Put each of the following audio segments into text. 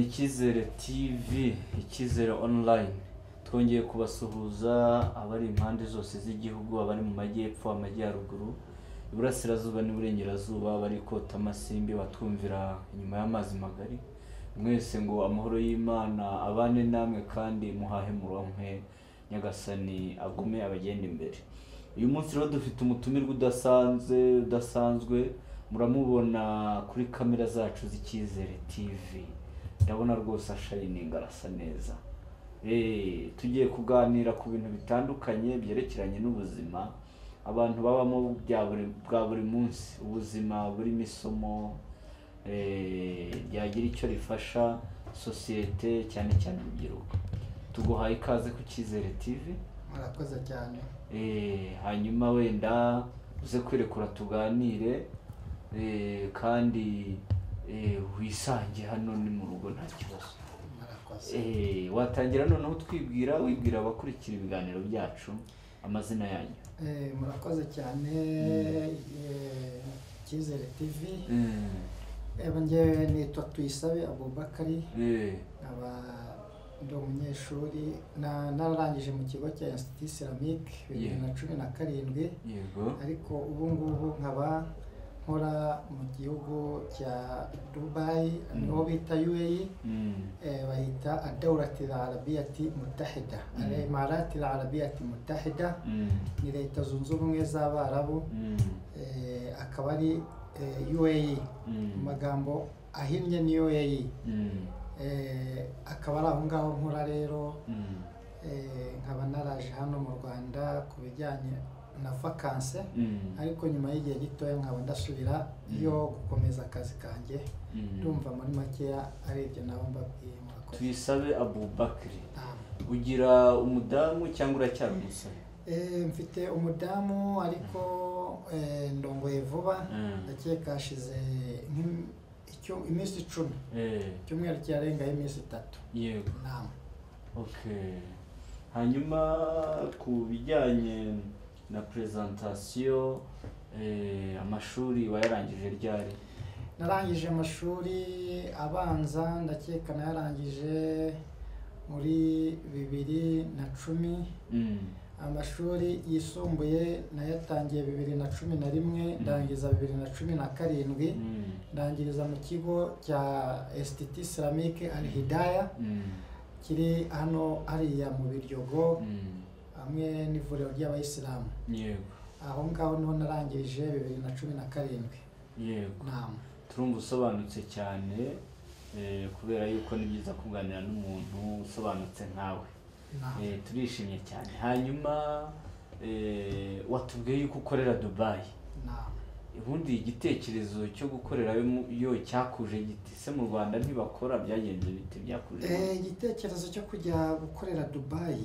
Icyizere TV, Icyizere online, twongeye kubasuhuza abari impande zose z'igihugu, abari mu majyepfo, amajyaruguru, iburasirazuba n'iburengerazuba, abari kota amasimbi batwumvira inyuma y'amazi magari. Mwese ngo amahoro y'Imana abane namwe kandi muhahe muronke, Nyagasani agume abagenda imbere. Uyu munsi rero dufite umutumirwa udasanzwe, muramubona kuri kamera zacu z'Icyizere TV. Ndabona rwose ashayininga, arasa neza. Tugiye kuganira ku bintu bitandukanye byerekeranye n'ubuzima abantu babamo bwa buri munsi, ubuzima burimo isomo ryagira icyo rifasha sosiyete, cyane cyane urubyiruko. Tuguhaye ikaze ku Icyizere TV. Murakoze cyane. Hanyuma wenda uze kwirekura tuganire, kandi wisange hano ni mu rugo nta kibazo. Watangira noneho wibwira abakurikira ibiganiro byacu amazina yanyu. Murakoze cyane. Icyizere TV. Njyewe nitwa Tuyisabe Abubakari. Ndi umunyeshuri, nararangije mu kigo cya Institut Islamique 2017. Ariko ubu ngubu nkaba nkora mu gihugu cya Dubai, niho bita UAE. Bahita Adawlati Arabiyati Mutahida, Imarati Arabiyati Mutahida, ni leta zunze ubumwe z'Abarabu. Akaba ari UAE, amagambo ahinnye ni UAE. Akaba ari aho ngaho nkora rero. Nkaba naraje hano mu Rwanda ku bijyanye na vacances, ariko nyuma y'igihe gitoya nkaba ndasubira yo gukomeza akazi kanjye. Ndumva muri makeya ari ibyo nabo mbabwiye. Tuyisabe Abubakari, ugira umudamu cyangwa uracyari umusore? Mfite umudamu ariko ndongoye vuba, ndakeka hashize iminsi 10. Icyumweru cyarengaho iminsi 3. Yego. Naam. Okay. Hanyuma ku bijyanye na presentation, amashuri wayarangije ryari? Narangije amashuri abanza, ndakeka narangije muri 2010. Amashuri yisumbuye nayatangiye 2011, ndangiza 2017. Ndangiriza mu kigo cya Institut Islamique Al-Hidayah, kiri hano hariya mu Biryogo, hamwe n'ivuriro ry'Abayisilamu. Yego. Aho ngaho niho narangirije 2017. Yego. Naam. Turumva usobanutse cyane, kubera yuko ni byiza kuganira n'umuntu usobanutse nkawe. Turishimye cyane. Hanyuma watubwiye yuko ukorera Dubai. Naam. Ubundi igitekerezo cyo gukorera yo cyakuje giti? Se mu Rwanda ntibakora, byagenze bite byakuje? Igitekerezo cyo kujya gukorera Dubai,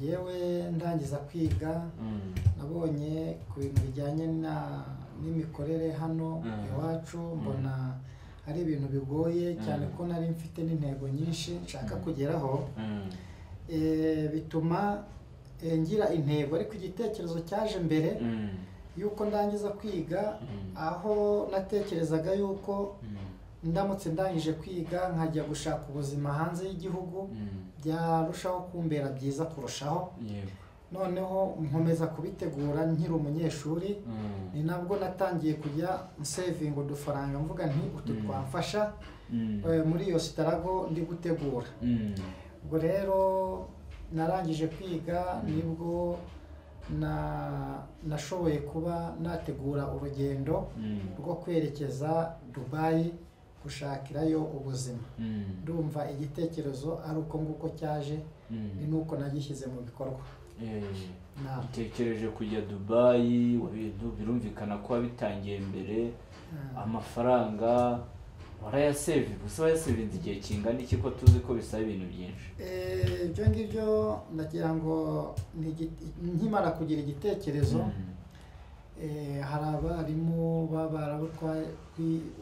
yewe ndangiza kwiga, nabonye ku bintu bijyanye n'imikorere hano iwacu, mbona ari ibintu bigoye cyane ko nari mfite n'intego nyinshi nshaka kugeraho. Bituma ngira intego, ariko igitekerezo cyaje mbere yuko ndangiza kwiga, aho natekerezaga yuko ndamutse ndangije kwiga nkajya gushaka ubuzima hanze y'igihugu byarushaho kumbera byiza kurushaho. Noneho nkomeza kubitegura nkiri umunyeshuri. Ni nabwo natangiye kujya nsevinga udufaranga, mvuga nti utu twamfasha muri iyo sitarago ndi gutegura. Ubwo rero narangije kwiga nibwo nashoboye kuba nategura urugendo rwo kwerekeza Dubai gushakirayo ubuzima. Ndumva igitekerezo ari uko nguko cyaje, ni nuko nagishyize mu bikorwa. Utekereje kujya Dubai, birumvikana ko wabitangiye mbere. Amafaranga warayasave, gusa wayasevinze igihe kingana iki, ko tuzi ko bisaba ibintu byinshi? Ibyo ngibyo ndagira ngo nkimara kugira igitekerezo, hari abarimu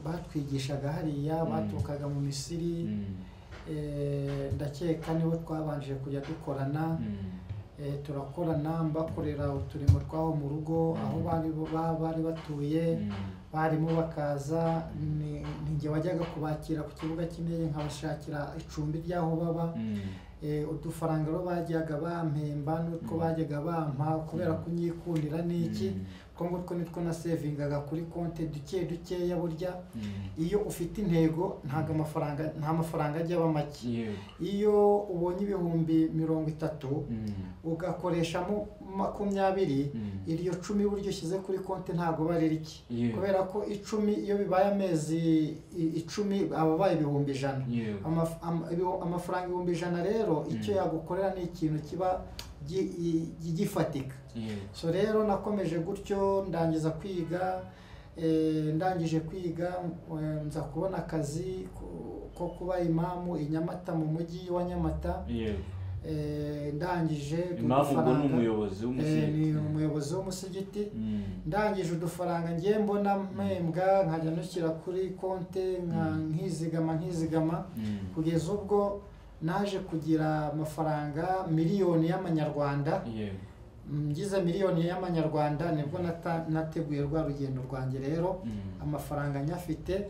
batwigishaga hariya, baturukaga mu Misiri. Ndakeka nibo twabanje kujya dukorana. Turakorana, mbakorera uturimo twaho mu rugo aho bari batuye. barimo bakaza ninjye wajyaga kubakira ku kibuga cy'indege nkabashakira icumbi ry'aho baba. Udufaranga rero bajyaga bampemba n'utwo bajyaga bampa kubera kunyikundira n'iki ko ngutwo nitwo na savingaga kuri konti dukeya burya iyo ufite intego nta mafaranga ajya aba make. Iyo ubonye ibihumbi 30 ugakoreshamo 20 iryo 10 buryo ushyize kuri konti ntago bari iki kubera ko 10 iyo bibaye amezi 10 ababaye ibihumbi 100. Amafaranga ibihumbi 100 rero icyo yagukorera ni ikintu kiba gifatika. So rero nakomeje gutyo ndangiza kwiga, ndangije kwiga nza kubona akazi ko kuba imamu i Nyamata mu mujyi wa Nyamata. Ndangije umuyobozi w'umusigiti. Ndangije udufaranga ngiye mbona mpembwa nkajya nushyira kuri konti nkizigama kugeza ubwo naje kugira amafaranga miliyoni y'amanyarwanda. Ngize miliyoni y'amanyarwanda nibwo nateguye rwa rugendo rwanjye rero amafaranga nyafite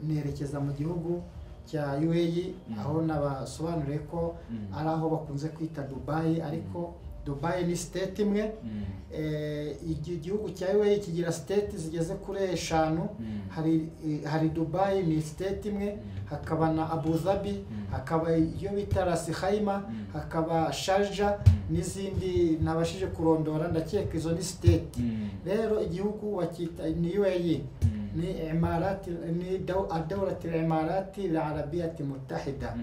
nerekeza mu gihugu cya UAE aho nabasobanuriye ko ari aho bakunze kwita Dubai, ariko Dubai ni state imwe. Igihugu cya UAE kigira state zigeze kuri 5. Hari Dubai ni state imwe, hakaba na Abu Dhabi, hakaba iyo bita Ras Khaimah, hakaba Sharjah n'izindi nabashije kurondora ndakeka izo ni state. Rero igihugu wakita ni UAE ni Emirati ni Dawlat al-Emirati al-Arabiyyah Muttahida.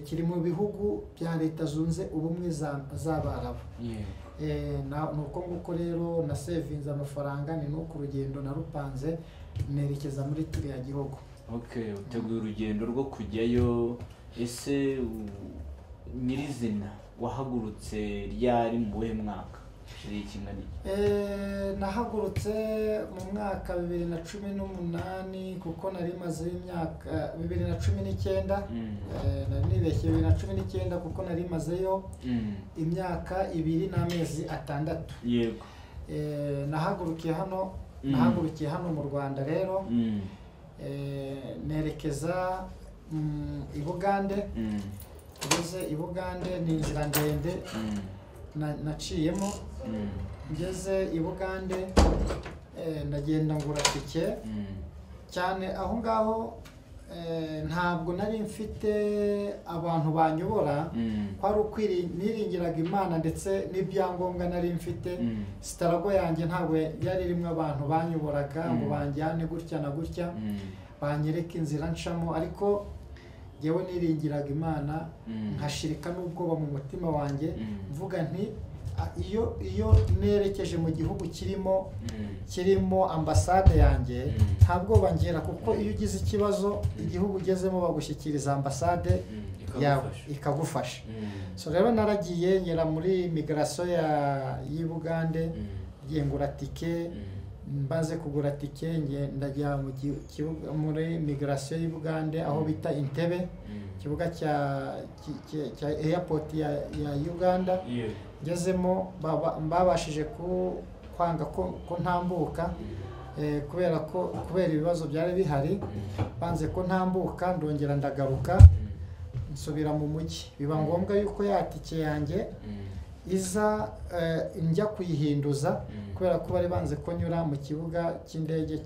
Kiri mu bihugu bya Leta Zunze Ubumwe z'Abarabu. Nuko nguko rero na savinze amafaranga ni nuko urugendo narupanze nerekeza muri kiriya gihugu. Okay, uteguye urugendo rwo kujyayo. Ese nyirizina wahagurutse ryari mu buhe mwaka? Nahagurutse mu mwaka 2018 kuko nari maze imyaka 2019. Nibeshye 2019 kuko nari mazeyo imyaka 2 n'amezi 6. Yego. Nahagurukiye hano mu Rwanda rero. Nerekeza i Bugande. Ngeze i Bugande ni inzira ndende naciyemo. Ngeze i Bugande ndagenda ngura tike cyane aho ngaho. Ntabwo nari mfite abantu banyobora, kwari ukwiringiraga Imana ndetse n'ibyangombwa nari mfite. Sitarago yanjye ntabwo yari irimo abantu banyoboraga ngo banjyane gutya na gutya banyereka inzira ncamo, ariko yewe niringiraga Imana nkashirika n'ubwoba mu mutima wanjye mvuga nti iyo nerekeje mu gihugu kirimo ambasade yanjye ntabwo bangera, kuko iyo ugize ikibazo igihugu ugezemo bagushyikiriza ambasade yawe ikagufasha. So rero naragiye ngera muri migration y'i Bugande, ngiye ngura tike. Mbaze kugura tike ndajya mu kibuga muri migration y'i Bugande aho bita Entebbe, kibuga cya airport ya Uganda. Ngezemo babashije kwanga ko ntambuka kubera ibibazo byari bihari. Banze ko ntambuka, ndongera ndagaruka nsubira mu mujyi. Biba ngombwa yuko ya tike yanjye iza njya kuyihinduza kubera ko bari banze ko nyura mu kibuga cy'indege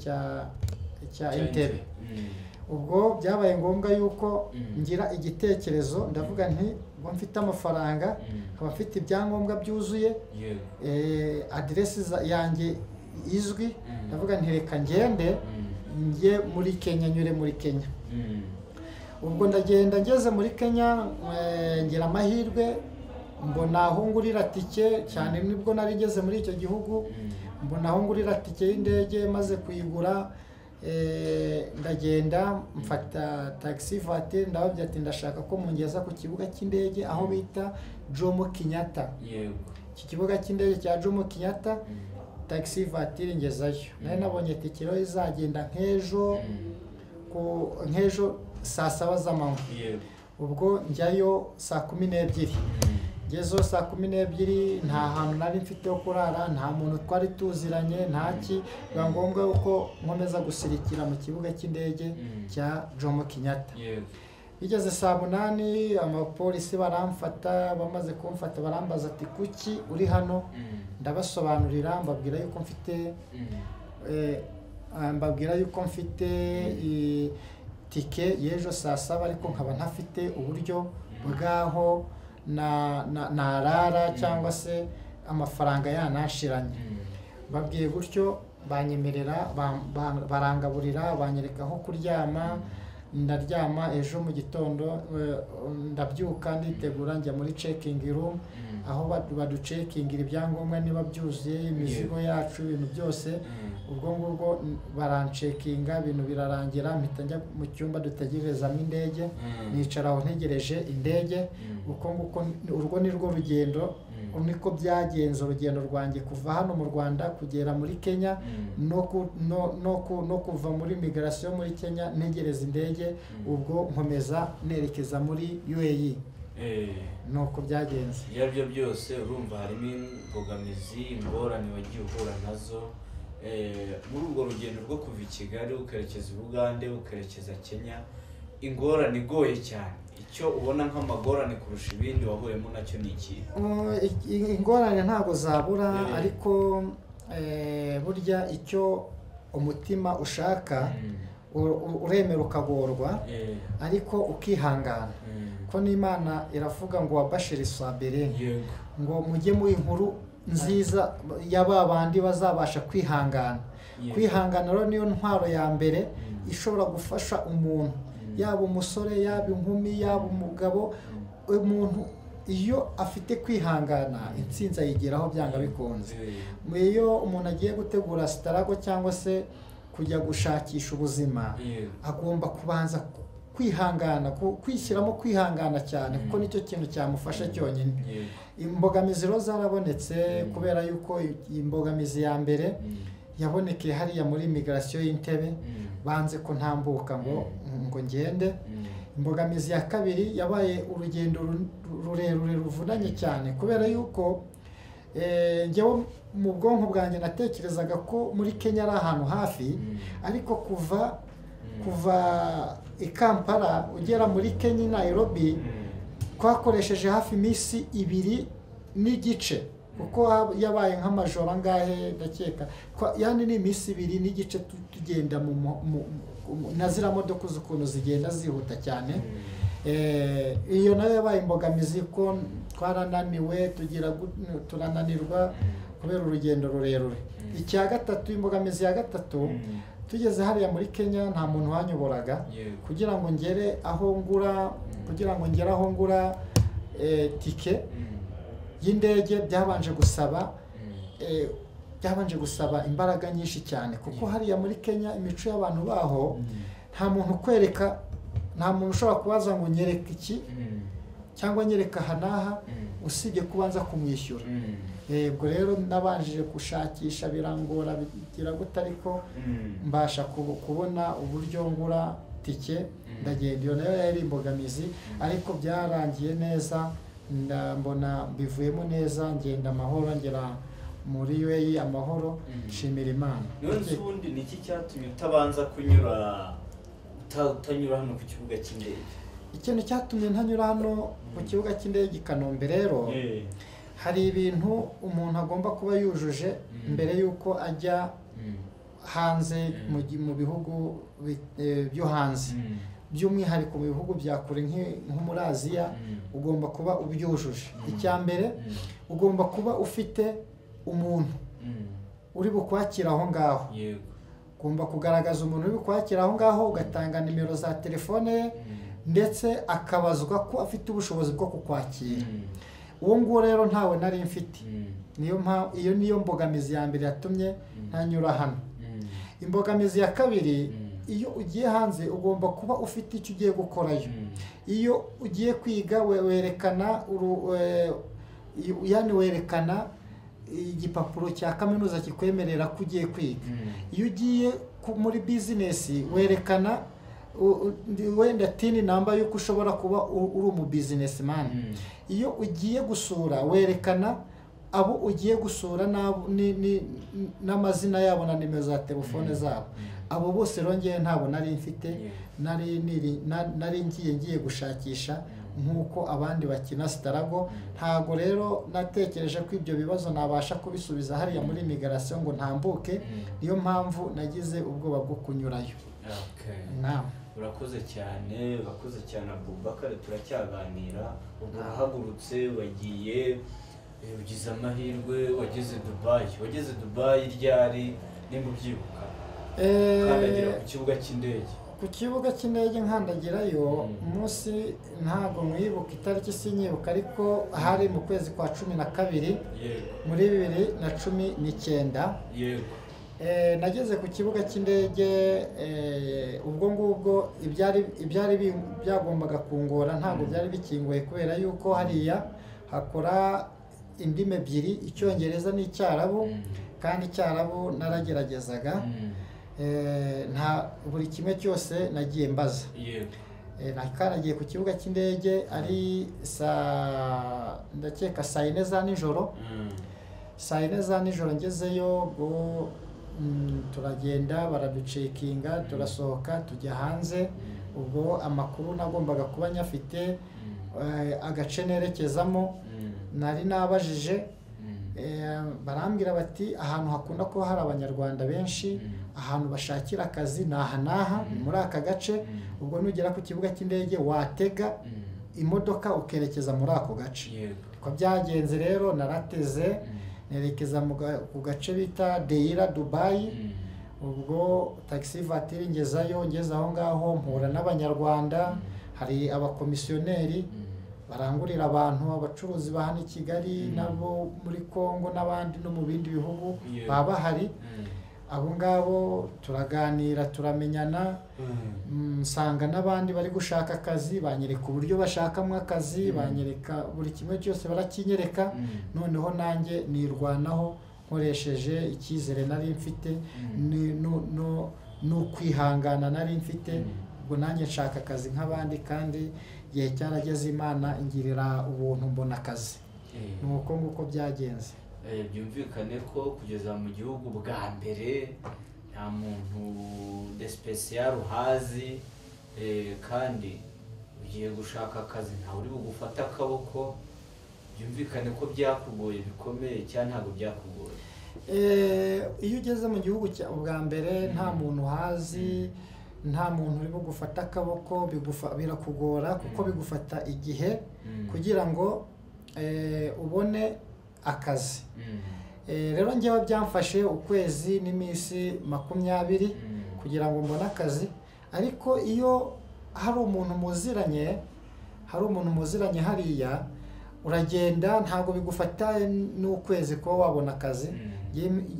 cya Entebbe. Ubwo byabaye ngombwa yuko ngira igitekerezo, ndavuga nti ngo mfite amafaranga, nkaba mfite ibyangombwa byuzuye, address yanjye izwi, ndavuga nti reka ngende njye muri Kenya, nyure muri Kenya. Ubwo ndagenda ngeze muri Kenya, ngira amahirwe mbona aho ngurira tike cyane, nibwo nari ngeze muri icyo gihugu. Mbona aho ngurira tike y'indege, maze kuyigura ndagenda mfata taxi voiture, ndababwira ati ndashaka ko mungeza ku kibuga cy'indege aho bita Jomo Kenyatta. Iki kibuga cy'indege cya Jomo Kenyatta, taxi voiture ngezayo. Nari nabonye tike rero izagenda nk'ejo saa 7 z'amanywa. Ubwo njyayo saa 12. ngezeho saa 12 nta hantu nari mfite ho kurara, nta muntu twari tuziranye, ntaki, biba ngombwa yuko nkomeza gusirikira mu kibuga cy'indege cya Jomo Kenyatta. Bigeze saa 8 amapolisi baramfata, bamaze kumfata barambaza ati kuki uri hano, ndabasobanurira mbabwira yuko mfite tike y'ejo saa 7 ariko nkaba ntafite uburyo bwaho narara cyangwa se amafaranga yanashiranye. Babwiye gutyo banyemerera, barangaburira, banyereka aho kuryama, ndaryama. Ejo mu gitondo ndabyuka nditegura njya muri checking room aho baducekingira ibyangombwa niba byuzuye, imizigo yacu, ibintu byose. Ubwo ngubwo barancekinga, ibintu birarangira, mpita njya mu cyumba dutegerezamo indege, nicara aho ntegereje indege. Uko nguko urwo ni rwo rugendo, niko byagenze urugendo rwanjye kuva hano mu Rwanda kugera muri Kenya, no kuva muri migration muri Kenya ntegereza indege, ubwo nkomeza nerekeza muri UAE. Nuko byagenze. Ibyo byose urumva harimo imbogamizi, ingorane wagiye uhura nazo muri urwo rugendo rwo kuva i Kigali ukerekeza i Bugande ukerekeza Kenya. Ingorane igoye cyane, icyo ubona nk'amagorane kurusha ibindi wahuyemo nacyo ni iki? Ingorane ntago zabura, ariko burya icyo umutima ushaka uremera ukagorwa, ariko ukihangana. Ko n'Imana iravuga ngo wabashiri sabere, ngo mujye mu inkuru nziza y'ababandi bazabasha kwihangana. Kwihangana rero niyo ntwaro ya mbere ishobora gufasha umuntu, yaba umusore, yaba inkumi, yaba umugabo. Umuntu iyo afite kwihangana intsinzi ayigeraho byanga bikunze. Iyo umuntu agiye gutegura starago cyangwa se kujya gushakisha ubuzima, agomba kubanza kwihangana, kwishyiramo kwihangana cyane, kuko nicyo kintu cyamufasha cyonyine. Imbogamizi rero zarabonetse, kubera yuko imbogamizi ya mbere yabonekeye hariya muri migration y'Intebe, banze ko ntambuka ngo ngende. Imbogamizi ya kabiri yabaye urugendo rurerure ruvunanye cyane, kubera yuko njyewe mu bwonko bwanjye natekerezaga ko muri Kenya ari ahantu hafi, ariko kuva i Kampala ugera muri Kenya Nairobi twakoresheje hafi iminsi 2 n'igice, kuko yabaye nk'amajoro angahe ndakeka, yani ni iminsi 2 n'igice tugenda nazira modoka z'ukuntu zigenda zihuta cyane. Iyo nayo yabaye imbogamizi, ko twarananiwe, turananirwa kubera urugendo rurerure. Icya gatatu, imbogamizi ya gatatu, tugeze hariya muri Kenya nta muntu wanyoboraga, kugira ngo ngere aho ngura tike y'indege byabanje gusaba imbaraga nyinshi cyane, kuko hariya muri Kenya imico y'abantu baho nta muntu kwereka, nta muntu ushobora kubaza ngo nyereka iki cyangwa nyereka hanaha usibye kubanza kumwishyura. Ubwo rero nabanjije gushakisha birangora bigira gute, ariko mbasha kubona uburyo ngura tike ndagenda. Iyo nayo yari imbogamizi, ariko byarangiye neza, mbona bivuyemo neza, ngenda amahoro, ngera muri UAE amahoro, nshimira Imana. None ubundi ni iki cyatumye utabanza utanyura hano ku kibuga cy'indege? Ikintu cyatumye ntanyura hano ku kibuga cy'indege i Kanombe rero, hari ibintu umuntu agomba kuba yujuje mbere yuko ajya hanze mu bihugu byo hanze, by'umwihariko mu bihugu bya kure nko muri Aziya, ugomba kuba ubyujuje. Icya mbere, ugomba kuba ufite umuntu uri bukwakira aho ngaho. Ugomba kugaragaza umuntu uri bukwakira aho ngaho, ugatanga nimero za telefone ye, ndetse akabazwa ko afite ubushobozi bwo kukwakira. Uwo nguwo rero ntawe nari mfite. Iyo niyo mbogamizi ya mbere yatumye ntanyura hano. Imbogamizi ya kabiri, iyo ugiye hanze ugomba kuba ufite icyo ugiye gukorayo. Iyo ugiye kwiga werekana igipapuro cya kaminuza kikwemerera ko ugiye kwiga. Iyo ugiye muri business werekana wenda tini namba yuko ushobora kuba uri umu businessman. Iyo ugiye gusura werekana abo ugiye gusura n'amazina yabo na nimero za telefone zabo. Abo bose rongeye ntabo nari mfite, nari ngiye gushakisha nkuko abandi bakina Starago. Ntago rero natekereje ko ibyo bibazo nabasha kubisubiza hariya muri migration ngo ntambuke, niyo mpamvu nagize ubwoba bwo kunyurayo. Urakoze cyane Abubakar, turacyaganira. Ubwo urahagurutse wagiye, ugize amahirwe, wageze Dubai ryari nimba ubyibuka? Kandagira ku kibuga cy'indege. Ku kibuga cy'indege nkandagirayo umunsi ntago mwibuka, itariki sinyibuka, ariko hari mu kwezi kwa 12 muri 2019. Yego. Nageze ku kibuga cy'indege, ubwo ngubwo ibyari byagombaga kungora ntago byari bikingoye, kubera yuko hariya hakora indimi ebyiri, Icyongereza n'Icyarabu, kandi Icyarabu narageragezaga. Nta buri kimwe cyose nagiye mbaza. Nakanagiye ku kibuga cy'indege ari ndakeka saa 4 za nijoro. Saa 4 za nijoro ngezeyo, ubwo turagenda baraducekinga, turasohoka tujya hanze. Ubwo amakuru nagombaga kuba nyafite, agace nerekezamo nari nabajije, barambwira bati ahantu hakunda kuba hari abanyarwanda benshi, ahantu bashakira akazi naha muri aka gace. Ubwo nugera ku kibuga cy'indege watega imodoka ukerekeza muri ako gace. Ko byagenze rero, narateze nerekeza ku gace bita Deira Dubai. Ubwo taxi voiture ngeze aho ngaho mpura n'abanyarwanda, hari abakomisiyoneri barangurira abantu, abacuruzi ba hano i Kigali nabo muri Kongo n'abandi no mu bindi bihugu baba hari. Abo ngabo turaganira, turamenyana, nsanga n'abandi bari gushaka akazi, banyereka uburyo bashakamo akazi, banyereka buri kimwe cyose barakinyereka. Noneho nanjye nirwanaho nkoresheje icyizere nari mfite no kwihangana nari mfite. Ubwo nanjye nshaka akazi nk'abandi, kandi igihe cyarageze Imana ingirira ubuntu mbona akazi. Nuko nguko byagenze. Byumvikane ko kugeza mu gihugu bwa mbere nta muntu de special uhazi, kandi ugiye gushaka akazi ntawe uri bugufata akaboko. Byumvikane ko byakugoye bikomeye cyane, ntabwo byakugoye? Iyo ugeze mu gihugu bwa mbere nta muntu uhazi, nta muntu uri bugufata akaboko, birakugora kuko bigufata igihe kugira ngo ubone akazi. Rero njyewe byamfashe ukwezi n'iminsi 20 kugira ngo mbone akazi. Ariko iyo hari umuntu muziranye hariya, uragenda ntago bigufata n'ukwezi kuba wabona akazi.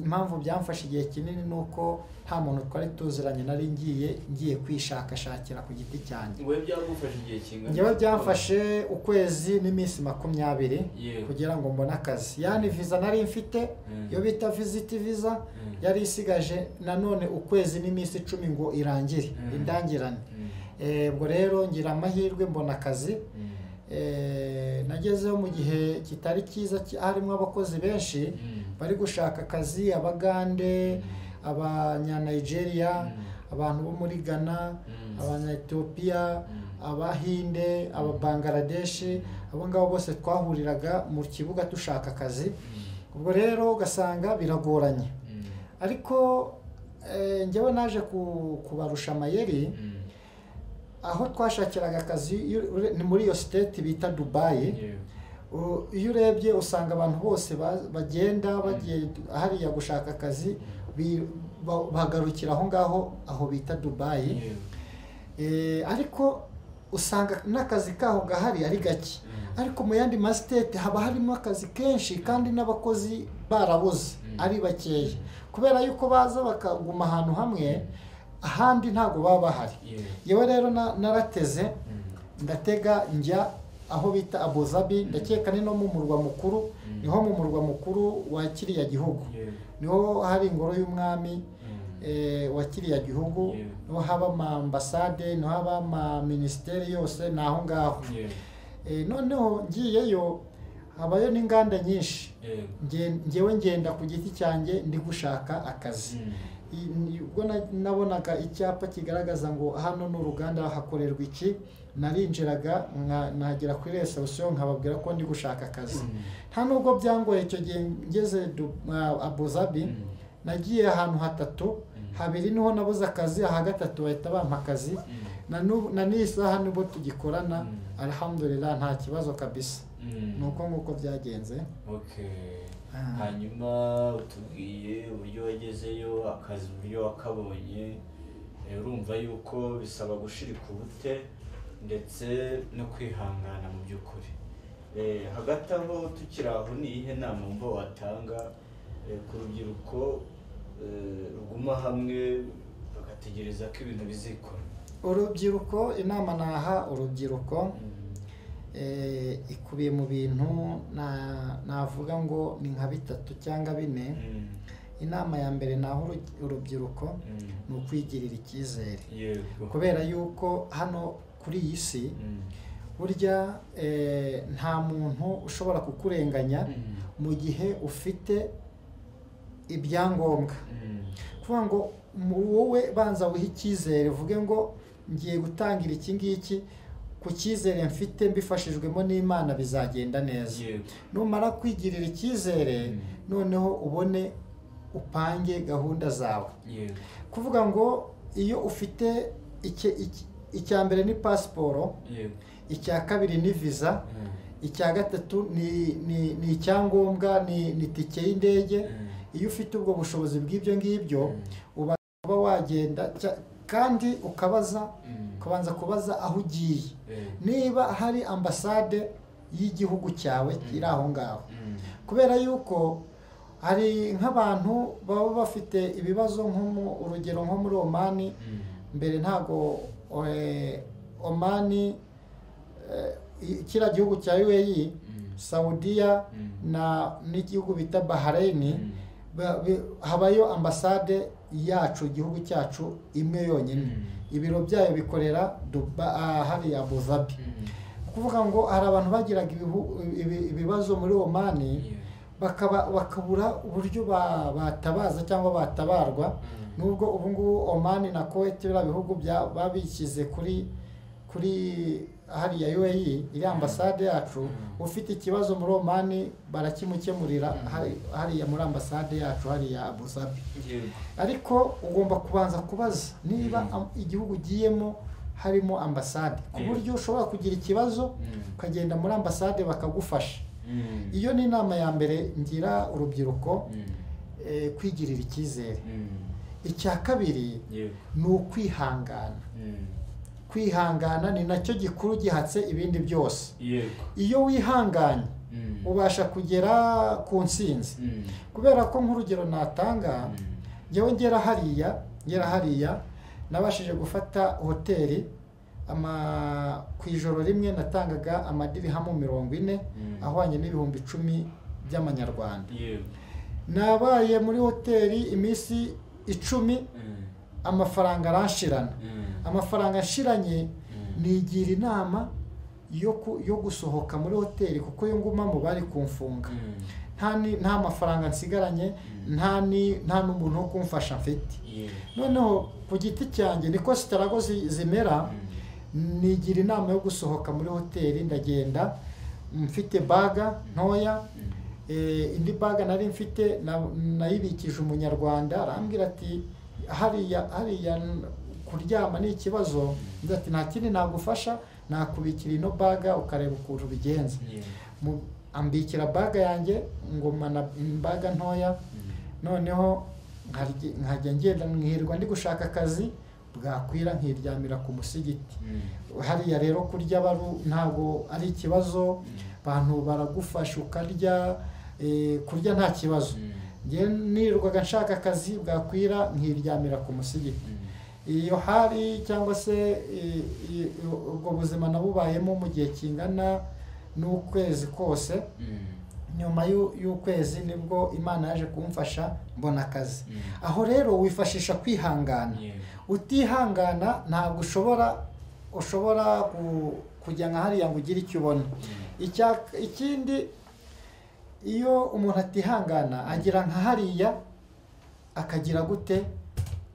Impamvu byamfashe igihe kinini nuko nta muntu twari tuziranye, nari ngiye kwishakashakira ku giti cyanjye. Wowe byagufashe igihe kingana? Njyewe byamfashe ukwezi n'iminsi 20 kugira ngo mbone akazi. Yani visa nari mfite yo bita visit visa, yari isigaje nanone ukwezi n'iminsi 10 ngo irangire, indangirane. Ubwo rero ngira amahirwe mbona akazi. Nagezeho mu gihe kitari cyiza, harimo abakozi benshi bari gushaka akazi, Abagande, Abanya-Nigeria, abantu bo muri Ghana, Abanya-Ethiopia, Abahinde, Aba-Bangladesh. Abo ngabo bose twahuriraga mu kibuga dushaka akazi. Ubwo rero ugasanga biragoranye, ariko njyewe naje kubarusha amayeri. Aho twashakiraga akazi ni muri iyo state bita Dubai. Iyo urebye usanga abantu bose bagenda bagiye hariya gushaka akazi, bagarukira aho ngaho aho bita Dubai. Ariko usanga n'akazi kaho gahari ari gake, ariko mu yandi ma state haba harimo akazi kenshi, kandi n'abakozi barabuze ari bakeya, kubera yuko baza bakaguma ahantu hamwe, ahandi ntago baba bahari. Yewe rero narateze ndatega njya aho bita Abu Dhabi. Ndakeka ni no mu murwa mukuru, niho mu murwa mukuru wa kiriya gihugu, niho hari ingoro y'umwami wa kiriya gihugu no haba ama ambasade no haba ama ministeri yose naho ngaho noneho ngiyeyo habayo n'inganda nyinshi ngewe ngenda ku giti cyanjye ndi gushaka akazi ubwo nabonaga icyapa kigaragaza ngo hano n'uruganda hakorerwa iki narinjiraga nagera kuri reception nkababwira ko ndi gushaka akazi nta nubwo byangoye icyo gihe ngeze Abu Dhabi nagiye ahantu hatatu habiri niho nabuze akazi aha gatatu bahita bampa akazi na n'isaha nibo tugikorana alhamdulillah nta kibazo kabisa nuko nguko byagenze. Hanyuma utubwiye uburyo wagezeyo akazi uburyo wakabonye urumva yuko bisaba gushirika ubute ndetse no kwihangana mu by'ukuri. Hagati aho tukiri aho ni ihe nama mbo watanga ku rubyiruko ruguma hamwe bagategereza ko ibintu bizikora? Urubyiruko inama naha urubyiruko ikubiye mu bintu navuga ngo ni nka bitatu cyangwa bine. Inama ya mbere naho urubyiruko ni ukwigirira icyizere, kubera yuko hano kuri iyi si burya nta muntu ushobora kukurenganya mu gihe ufite ibyangombwa. Kuvuga ngo wowe banza wiha icyizere uvuge ngo ngiye gutangira iki ngiki ku cyizere mfite mbifashijwemo n'Imana bizagenda neza. Numara kwigirira icyizere noneho ubone upange gahunda zawe. Kuvuga ngo iyo ufite icya mbere ni pasiporo, icya kabiri ni visa, icya gatatu ni icyangombwa ni tike y'indege. Iyo ufite ubwo bushobozi bw'ibyo ngibyo uba wagenda kandi ukabanza kubaza aho ugiye niba hari ambasade y'igihugu cyawe kiri aho ngaho, kubera yuko hari nk'abantu baba bafite ibibazo urugero nko muri Omani. Mbere ntago Omani kira gihugu cya UAE, Saudiya n'igihugu bita Bahrain habayo ambasade yacu igihugu cyacu imwe yonyine. Ibiro byayo bikorera hari Abu Dhabi. Kuvuga ngo hari abantu bagiraga ibibazo muri Omani bakabura uburyo batabaza cyangwa batabarwa. Nubwo ubu ngubu Omani na Kuwait bihugu babishyize kuri hariya UAE iri ambasade yacu, ufite ikibazo muri Omani barakimukemurira hariya muri ambasade yacu hariya Abu Dhabi. Ariko ugomba kubanza kubaza niba igihugu ugiyemo harimo ambasade, ku buryo ushobora kugira ikibazo ukagenda muri ambasade bakagufasha. Iyo ni inama ya mbere ngira urubyiruko, kwigirira icyizere. Icya kabiri ni ukwihangana. Kwihangana ni nacyo gikuru gihatse ibindi byose. Iyo wihanganye ubasha kugera ku ntsinzi. Kubera ko nk'urugero natanga, njyewe ngera hariya nabashije gufata hoteli ku ijoro rimwe natangaga amadirihamu 40 ahwanye n'ibihumbi 10 by'amanyarwanda. Nabaye muri hoteli iminsi 10 amafaranga aranshirana. Amafaranga nshiranye nigira inama yo gusohoka muri hoteli kuko yo ngumamo bari kumfunga. Nta mafaranga nsigaranye, nta n'umuntu wo kumfasha mfite. Noneho ku giti cyanjye niko sitarago zimera, nigira inama yo gusohoka muri hoteli. Ndagenda mfite baga ntoya, indi baga nari mfite nayibikije umunyarwanda. Arambwira ati hariya kuryama ni ikibazo, ndati nta kindi nagufasha, nakubikira ino baga ukareba ukuntu bigenza. Ambikira baga yanjye ngomana baga ntoya. Noneho nkajya ngenda nkihirwa ndi gushaka akazi, bwakwira nkiryamira ku musigiti. Hariya rero kurya ntago ari ikibazo, abantu baragufasha ukarya, kurya nta kibazo. Ngiye nirwaga nshaka akazi, bwakwira nkiryamira ku musigiti. Iyo hari cyangwa se ubwo buzima nabubayemo mu gihe kingana n'ukwezi kose. nyuma y'ukwezi nibwo Imana yaje kumfasha mbona akazi. Aho rero wifashisha kwihangana. Utihangana ntabwo ushobora kujya nka hariya ngo ugire icyo ubona. Ikindi iyo umuntu atihangana agira nka hariya akagira gute,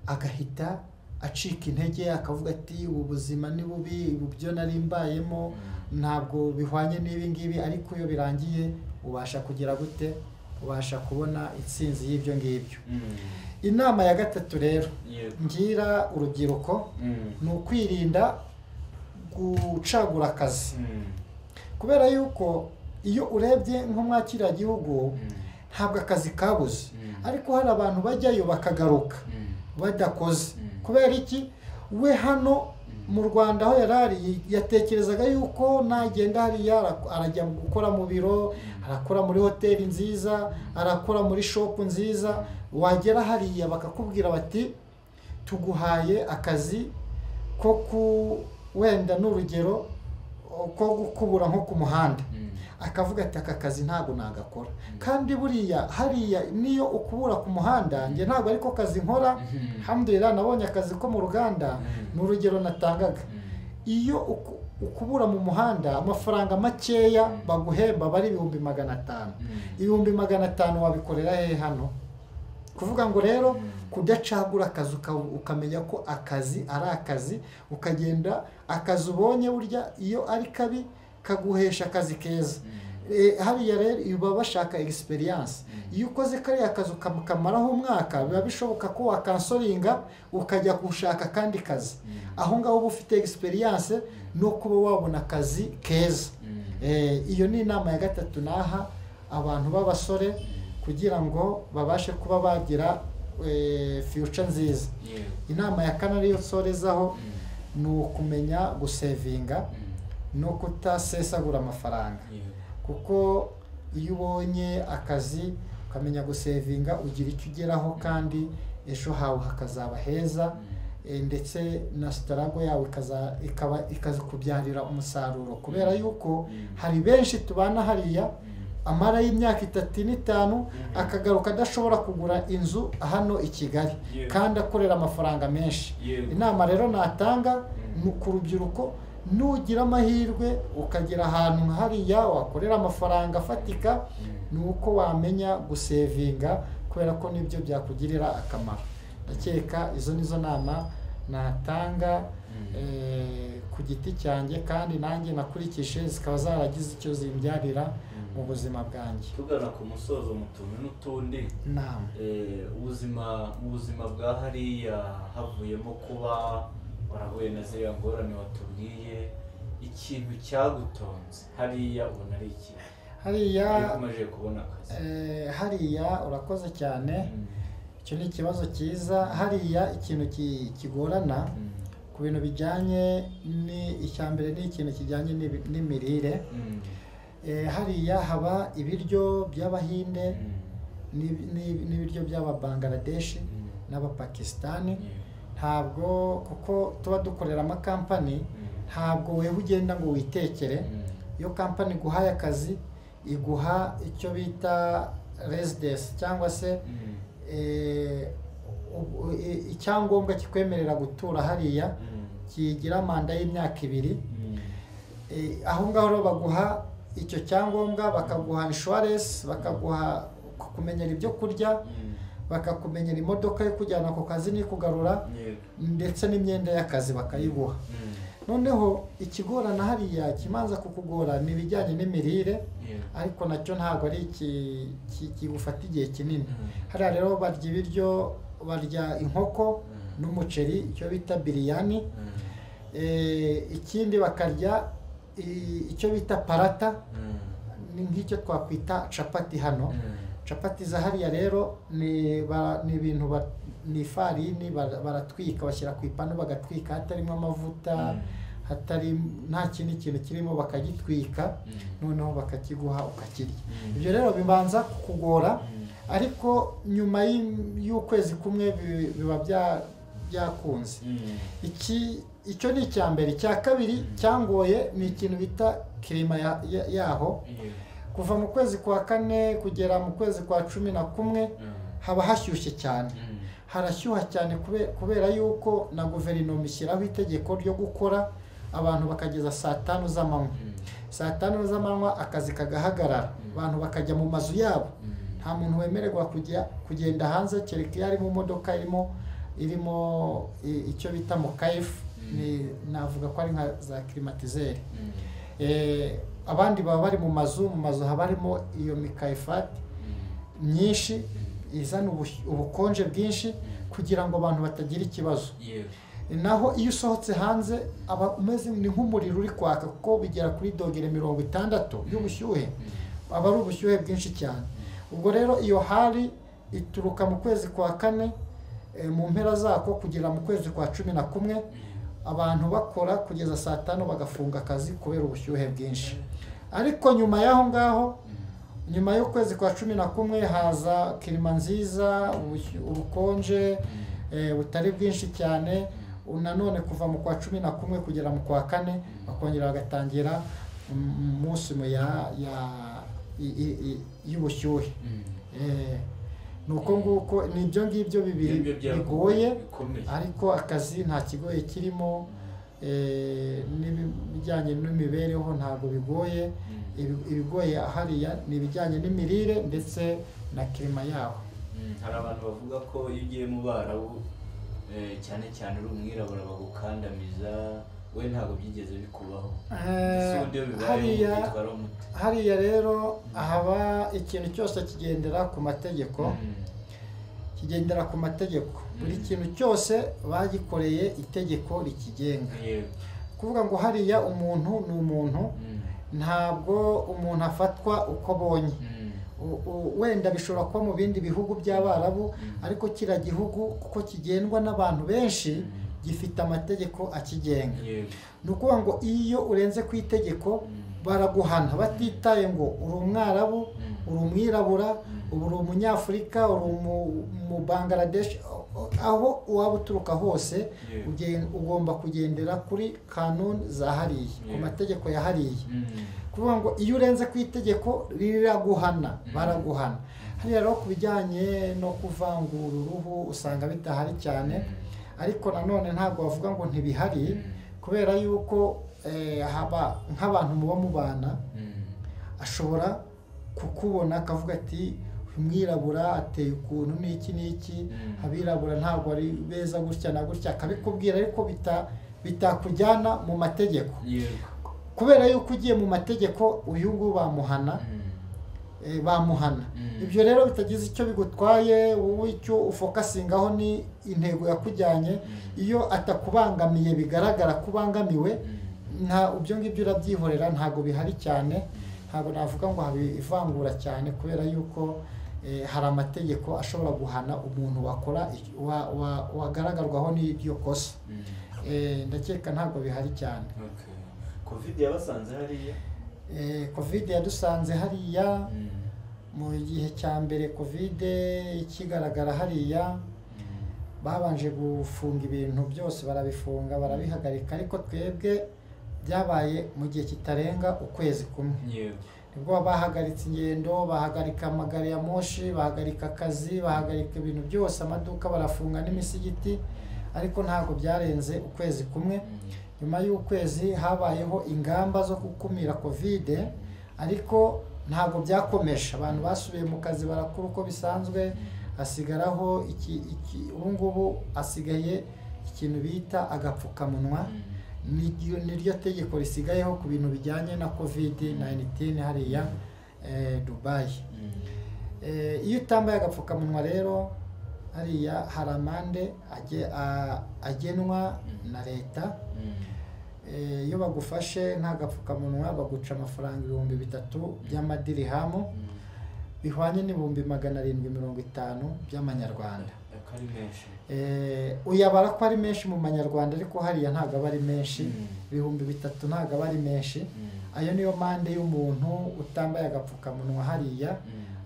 agahita acika intege, akavuga ati ubu buzima ni bubi, ubu byo nari mbayemo ntabwo bihwanye n'ibi ngibi, ariko iyo birangiye ubasha kugira gute, ubasha kubona intsinzi y'ibyo ngibyo. Inama ya gatatu rero ngira urubyiruko ni ukwirinda gucagura akazi. Kubera yuko iyo urebye nko mwakiriya gihugu ntabwo akazi kabuze, ariko hari abantu bajyayo bakagaruka badakoze. Kubera iki? We hano mu Rwanda aho yarari yatekerezaga yuko nagenda hariya arajya gukora mu biro, arakora muri hoteli nziza, arakora muri shop nziza. Wagera hariya bakakubwira bati tuguhaye akazi ko wenda n'urugero ko gukubura nko ku muhanda. Akavuga ati aka kazi ntago nagakora. Kandi buriya hariya niyo ukubura ku muhanda, nge ntago ariko kazi nkora. Alhamdulillah nabonye akazi ko mu ruganda, n'urugero natangaga. Iyo ukubura mu muhanda amafaranga makeya baguhemba bari 500. 500 wabikorera he hano? Kuvuga ngo rero kudacagura akazi ukamenya ko akazi ari akazi, ukagenda akazi ubonye burya iyo ari kabi kaguhesha akazi keza. Hariya rero baba bashaka experience. Iyo ukoze kariya akazi ukamaraho umwaka, biba bishoboka ko wakansoringa ukajya gushaka kandi kazi. Aho ngaho uba ufite experience no kuba wabona akazi keza. Iyo ni inama ya gatatu naha abantu b'abasore kugira ngo babashe kuba bagira future nziza. Inama ya kane ariyo nsorezaho ni ukumenya gusevinga no kutasesagura amafaranga. Kuko iyo ubonye akazi ukamenya gusevinga ugira icyo ugeraho, kandi ejo hawe hakazaba heza, ndetse na struggle yawe ikazakubyarira umusaruro. Kubera yuko hari benshi tubana hariya amara y'imyaka 3 n'itanu akagaruka adashobora kugura inzu hano i Kigali kandi akorera amafaranga menshi. Inama rero natanga ku rubyiruko, nugira amahirwe ukagera ahantu hariya wakorera amafaranga afatika, nuko wamenya gusevinga, kubera ko nibyo byakugirira akamaro. Ndakeka izo nizo nama natanga ku giti cyanjye, kandi nanjye nakurikije zikaba zaragize icyo zimbyarira mu buzima bwanjye. Tugana ku musozo mutume n'utundi. Naam. Ubuzima bwa hariya havuyemo kuba warahuye na ziriya ngorane watubwiye, ikintu cyagutonze hariya ubona ari iki? Hariya umaze kubona akazi. Hariya urakoze cyane. Icyo ni ikibazo cyiza. Hariya ikintu kigorana ku bintu bijyanye icyambere ni ikintu kijyanye n'imirire. Hariya haba ibiryo by'Abahinde n'ibiryo by'Ababangladesh n'Abapakistani. Ntabwo kuko tuba dukorera amakampani, ntabwo wewe ugenda ngo witekere. Iyo kampani guhaye akazi iguha icyo bita residence cyangwa se icyangombwa kikwemerera gutura hariya, kigira manda y'imyaka 2. Aho ngaho rero baguha icyo cyangombwa, bakaguha insurance, bakaguha kumenyera ibyo kurya, bakakumenyera imodoka yo kujyana ku kazi n'ikugarura, ndetse n'imyenda y'akazi bakayiguha. Noneho ikigorana hariya kimanza kukugora ni ibijyanye n'imirire, ariko nacyo ntabwo ari kigufata igihe kinini. Hariya rero barya ibiryo, barya inkoko n'umuceri, icyo bita biryani. Ikindi bakarya icyo bita parata, ni nk'icyo twakwita chapati hano. Chapati za hariya rero ni ibintu ni ifarini baratwika, bashyira ku ipanu bagatwika, hatarimo amavuta, nta kindi kintu kirimo, bakagitwika noneho bakakiguha ukakirya. Ibyo rero bibanza kukugora, ariko nyuma y'ukwezi kumwe biba byakunze. Icyo ni icyambere. Icya kabiri cyangoye ni ikintu bita kirima yaho. kuva mu kwezi kwa kane kugera mu kwezi kwa 11 haba hashyushye cyane, harashyuha cyane kubera yuko na guverinoma ishyiraho itegeko ryo gukora abantu bakageza saa 5 z'amanywa. Saa 5 z'amanywa akazi kagahagarara, abantu bakajya mu mazu yabo, nta muntu wemererwa kugenda hanze kereka iyo ari mu modoka irimo icyo bita mukayifu, navuga ko ari nka za climatiseur. Abandi baba bari mu mazu haba harimo iyo mikayifati myinshi izana ubukonje bwinshi kugira ngo abantu batagira ikibazo. Naho iyo usohotse hanze aba umeze ni nk'umuriro uri kwaka, kuko bigera kuri dogere 60 y'ubushyuhe, aba ari ubushyuhe bwinshi cyane. Ubwo rero iyo hali ituruka mu kwezi kwa kane mu mpera zako kugera mu kwezi kwa 11, abantu bakora kugeza saa 5 bagafunga akazi kubera ubushyuhe bwinshi. Ariko nyuma yaho ngaho, nyuma y'ukwezi kwa 11 haza kirima nziza, ubukonje butari bwinshi cyane. Nanone kuva mu kwa 11 kugera mu kwa 4 bakongera bagatangira umunsi y'ubushyuhe. Nuko nguko nibyo ngibyo bibiri bigoye, ariko akazi nta kigoye kirimo. N'ibijyanye n'imibereho ntabwo bigoye, ibigoye hariya ni ibijyanye n'imirire ndetse na kirima yaho. Hari abantu bavuga ko iyo ugiye mu Barabu cyane cyane uri umwirabura bagukandamiza, we ntabwo byigeze bikubaho? Hariya rero haba ikintu cyose kigendera ku mategeko, kigendera ku mategeko. Buri kintu cyose bagikoreye itegeko rikigenga. Kuvuga ngo hariya umuntu ni umuntu, ntabwo umuntu afatwa uko abonye. Wenda bishobora kuba mu bindi bihugu by'Abarabu, ariko kira gihugu kuko kigendwa n'abantu benshi gifite amategeko akigenga. Nukuvuga ngo iyo urenze ku itegeko baraguhana batitaye ngo uri umwarabu, uri umwirabura, uri umunyafurika, uri mu Bangladesh, aho waba uturuka hose ugomba kugendera kuri kanuni za hariya, ku mategeko ya hariya. Kuvuga ngo iyo urenze ku itegeko riraguhana, baraguhana. Hariya rero ku bijyanye no kuvangura uruhu usanga bitahari cyane, ariko nanone ntabwo bavuga ngo ntibihari, kubera yuko haba nk'abantu muba mubana, ashobora kukubona akavuga ati umwirabura ateye ukuntu n'iki, abirabura ntabwo ari beza gutya na gutya, akabikubwira, ariko bitakujyana mu mategeko. Kubera yuko ugiye mu mategeko uyu nguyu bamuhana. Ibyo rero bitagize icyo bigutwaye, wowe icyo ufokasingaho ni intego yakujyanye. Iyo atakubangamiye bigaragara kubangamiwe, ibyo ngibyo urabyihorera, ntabwo bihari cyane. Ntabwo navuga ngo habivangura cyane, kubera yuko hari amategeko ashobora guhana umuntu wagaragarwaho n'iryo kosa. Ndakeka ntabwo bihari cyane. Covid yabasanze hariya? Covid yadusanze hariya mu gihe cya mbere. Covid ikigaragara hariya babanje gufunga ibintu byose, barabifunga barabihagarika, ariko twebwe byabaye mu gihe kitarenga ukwezi kumwe. Nibwo bahagaritse ingendo, bahagarika amagare ya moshi, bahagarika akazi, bahagarika ibintu byose, amaduka barafunga n'imisigiti, ariko ntabwo byarenze ukwezi kumwe. Nyuma y'ukwezi habayeho ingamba zo gukumira Covid, ariko ntabwo byakomeje. Abantu basubiye mu kazi barakora uko bisanzwe, hasigaraho ubungubu asigaye ikintu bita agapfukamunwa. Niryo tegeko risigayeho ku bintu bijyanye na Covid-19 hariya Dubai. Iyo utambaye agapfukamunwa rero hariya hari amande agenwa na leta. Iyo bagufashe nta gapfukamunwa baguca amafaranga 3,000 by'amadirihamu, bihwanye n'ibihumbi 750 by'amanyarwanda. Uyabara ko ari menshi mu manyarwanda, ariko hariya ntabwo aba ari menshi. 3,000 ntabwo aba ari menshi. Ayo niyo mande y'umuntu utambaye agapfukamunwa hariya.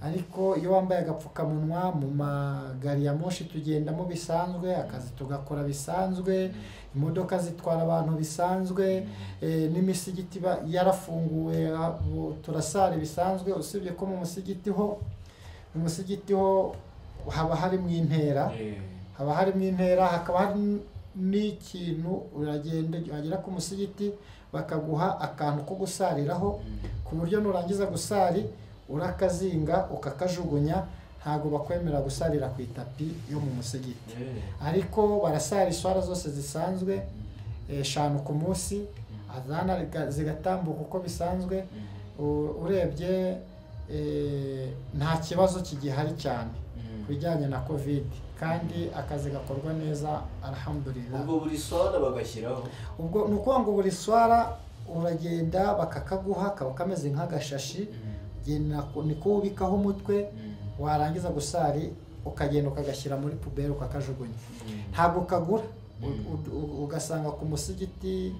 ariko iyo wambaye agapfukamunwa mu magari ya moshi tugendamo bisanzwe, akazi tugakora bisanzwe, imodoka zitwara abantu bisanzwe, n'imisigiti yarafunguwe turasara bisanzwe, usibye ko mu musigiti ho haba harimo intera, hakaba hari n'ikintu uragenda wagera ku musigiti bakaguha akantu ko gusariraho, ku buryo nurangiza gusari urakazinga ukakajugunya, ntago bakwemera gusarira ku itapi yo mu musigiti. Ariko barasara iswara zose zisanzwe 5 ku munsi, azana zigatambuka uko bisanzwe. Urebye nta kibazo kigihari cyane bijyanye na covid, kandi akazi gakorwa neza alhamdulillah. Ubwo buri swara bagashyiraho, ubwo nuko ngo buri swara uragenda bakakaguha, kaba kameze nk'agashashi, niko ubikaho umutwe, warangiza gusari ukagenda ukagashyira muri puberi ukakajugunya. Ntabwo kagura, ugasanga ku musigiti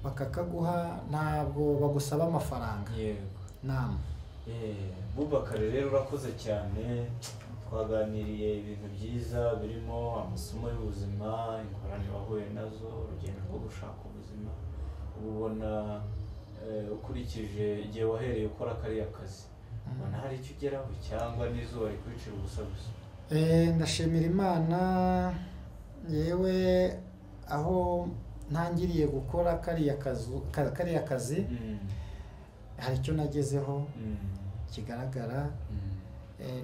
bakakaguha, ntabwo bagusaba amafaranga. Naam. Bubakar rero urakoze cyane, twaganiriye ibintu byiza birimo amasomo y'ubuzima, ingorane wahuye nazo, urugendo rwo gushaka ubuzima. Ubona ukurikije igihe wahereye ukora kariya kazi, ubona hari icyo ugeraho cyangwa n'izuba rikwicira ubusa gusa? Ndashimira Imana, yewe aho ntangiriye gukora kariya kazi hari icyo nagezeho kigaragara.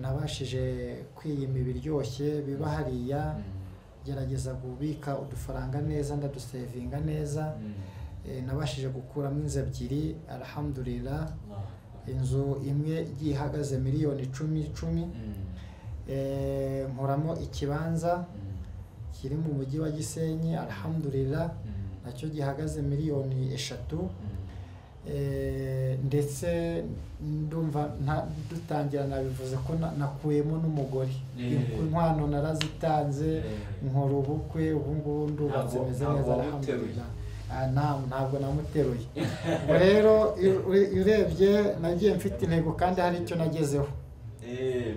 Nabashije kwiyima ibiryoshye biba hariya, gerageza kubika udufaranga neza, ndadusevinga neza. Nabashije gukuramo inzu 2 alhamdulillah, inzu imwe ihagaze miliyoni 10 nkoramo ikibanza kiri mu mujyi wa Gisenyi alhamdulillah, nacyo gihagaze miliyoni 3. Ndetse ndumva dutangira nabivuze ko nakuyemo n'umugore, inkwano narazitanze, nkora ubukwe, ubu ngubu ndubatse meze neza alhamdulillah. Ntabwo namuteruye. Rero urebye nagiye mfite intego kandi hari icyo nagezeho.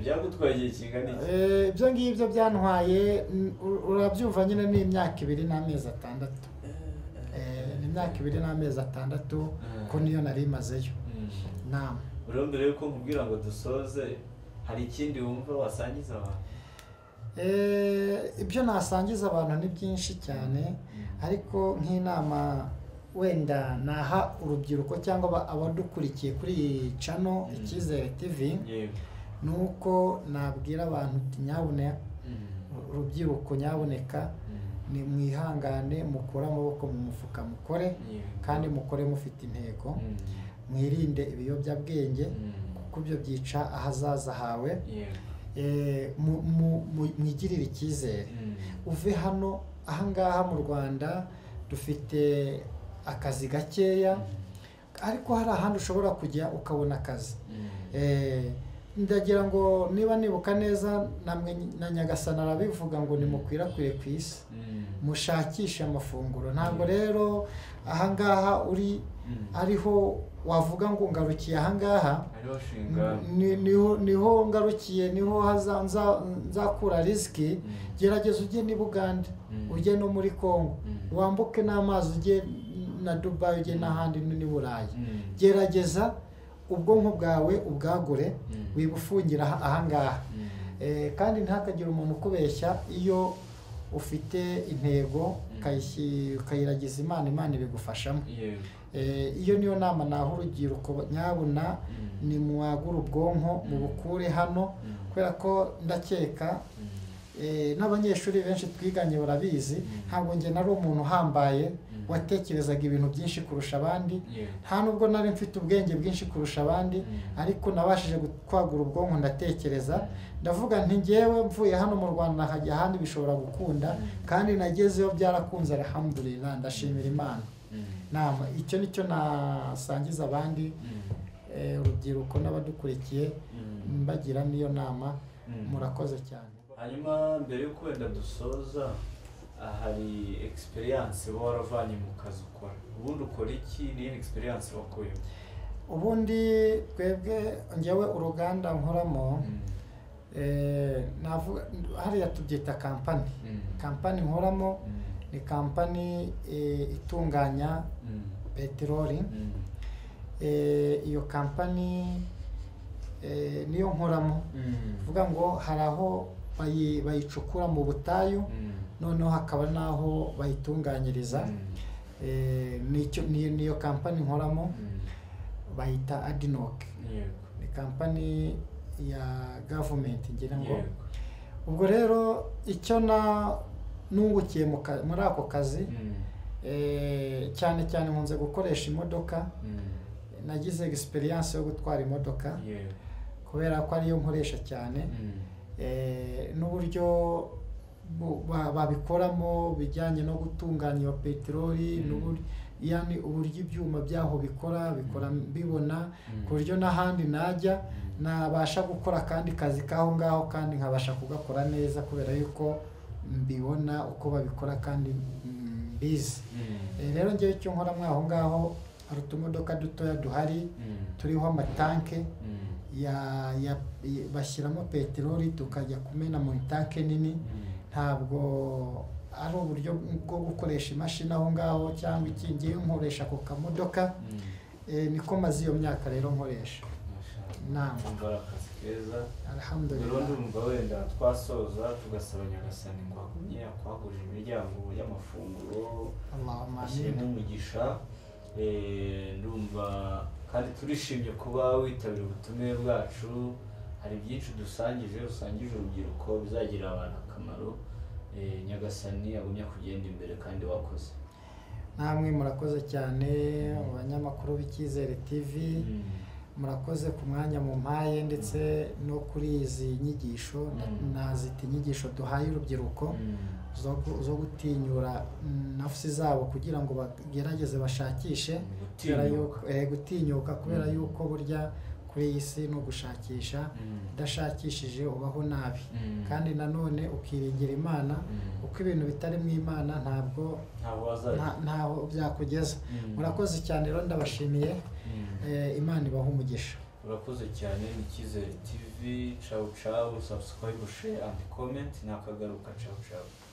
Byagutwaye igihe kingana iki? Ibyo ngibyo byantwaye, urabyumva nyine, ni imyaka 2 n'amezi 6. Imyaka 2 n'amezi 6 ko niyo nari mazeyo. Naam. Rero mbere yuko nkubwira ngo dusoze, hari ikindi wumva wasangiza abantu? Ibyo nasangiza abantu ni byinshi cyane, ariko nk'inama wenda naha urubyiruko cyangwa abadukurikiye kuri channel Icyizere TV, nuko nabwira abantu nyabune urubyiruko nyaboneka, ni mwihangane, mukora amaboko mu mufuka, mukore kandi mukore mufite intego. Mwirinde ibiyobyabwenge kuko byo byica ahazaza hawe. Mwigirire icyizere, uve hano. Ahangaha mu Rwanda dufite akazi gakeya, ariko hari ahandi ushobora kujya ukabona akazi. Ndagira ngo niba nibuka neza, na Nyagasani arabivuga ngo nimukwirakwire ku isi, mushakishe amafunguro. Ntabwo rero ahangaha uri ariho wavuga ngo ngarukiye ahangaha, niho ngarukiye, niho nzakura riziki. Gerageza ujye ni Buganda, ujye no muri Kongo, wambuke n'amazi ujye na Dubai, ujye n'ahandi ni Burayi. Gerageza ubwonko bwawe ubwagure, wibufungira ahangaha. Kandi ntakagira umuntu ukubeshya. Iyo ufite intego ukayiragiza Imana ibigufashamo. Iyo niyo nama naho urubyiruko nyabuna, ni mwagura ubwonko mubukure hano, kubera ko ndakeka n'abanyeshuri benshi twiganye barabizi. Ntabwo njye nari umuntu uhambaye watekerezaga ibintu byinshi kurusha abandi, nta nubwo nari mfite ubwenge bwinshi kurusha abandi, ariko nabashije kwagura ubwonko ndatekereza, ndavuga nti ngewe mvuye hano mu Rwanda nkajya ahandi bishobora gukunda, kandi nagezeyo byarakunze alhamdulillah, ndashimira Imana. Nama icyo nicyo nasangiza abandi, urubyiruko n'abadukurikiye, mbagira niyo nama. Murakoze cyane. Hanyuma mbere yuko wenda dusoza, hari experience waravanye mu kazi ukora, ubundi ukora iki? Ni experience wakuyemo? ubundi twebwe njyewe uruganda nkoramo navuga hariya tubyita kampani nkoramo ni kampani itunganya peteroli. Iyo kampani niyo nkoramo, vuga ngo hari aho bayicukura mu butayu, noneho hakaba naho bayitunganyiriza. Niyo kampani nkoramo bayita ADNOC. Ni kampani ya government ngira ngo. Ubwo rero icyo nungukiye muri ako kazi, cyane cyane nkunze gukoresha imodoka. Nagize experience yo gutwara imodoka kubera ko ariyo nkoresha cyane. N'uburyo babikoramo bijyanye no gutunganya iyo peteroli, yani uburyo ibyuma byaho bikora bibona ku buryo n'ahandi najya nabasha gukora kandi kazi kaho ngaho kandi nkabasha kugakora neza kubera yuko mbibona uko babikora kandi mbizi. Rero ngewe icyo nkora mwaho ngaho hari utumodoka dutoya duhari turiho amatanke bashyiramo peteroli tukajya kumena mu tanke nini. Ntabwo ari uburyo bwo gukoresha imashini aho ngaho cyangwa ikingiye nkoresha ku kamodoka. Niko maze iyo myaka rero nkoresha. Akazi keza. Alhamdulillah. Rero ndumva wenda twasoza tugasaba Nyagasani ngo agumye akwagurire imiryango y'amafunguro, ashyiremo umugisha. Ndumva kandi turishimye kuba witabira ubutumire bwacu. Hari byinshi usangije urubyiruko bizagira abantu akamaro. Nyagasani agumye kugenda imbere kandi wakoze. Namwe murakoze cyane abanyamakuru b'Icyizere TV. Murakoze ku mwanya mu mpaye ndetse no kuri izi nyigisho. Nazita inyigisho duhaye urubyiruko zo gutinyura nafsi zabo kugira ngo bagerageze bashakishe gutinyuka kubera yuko burya kuri iyi si no gushakisha, udashakishije ubaho nabi. Kandi nanone ukiringira Imana, uko ibintu bitari mu Imana ntaho byakugeza. Murakoze cyane rero ndabashimiye. Imana ibaha umugisha. Urakoze cyane. Ni Icyizere TV. Ciao ciao. Subscribe, share and comment. Nakagaruka. Ciao ciao.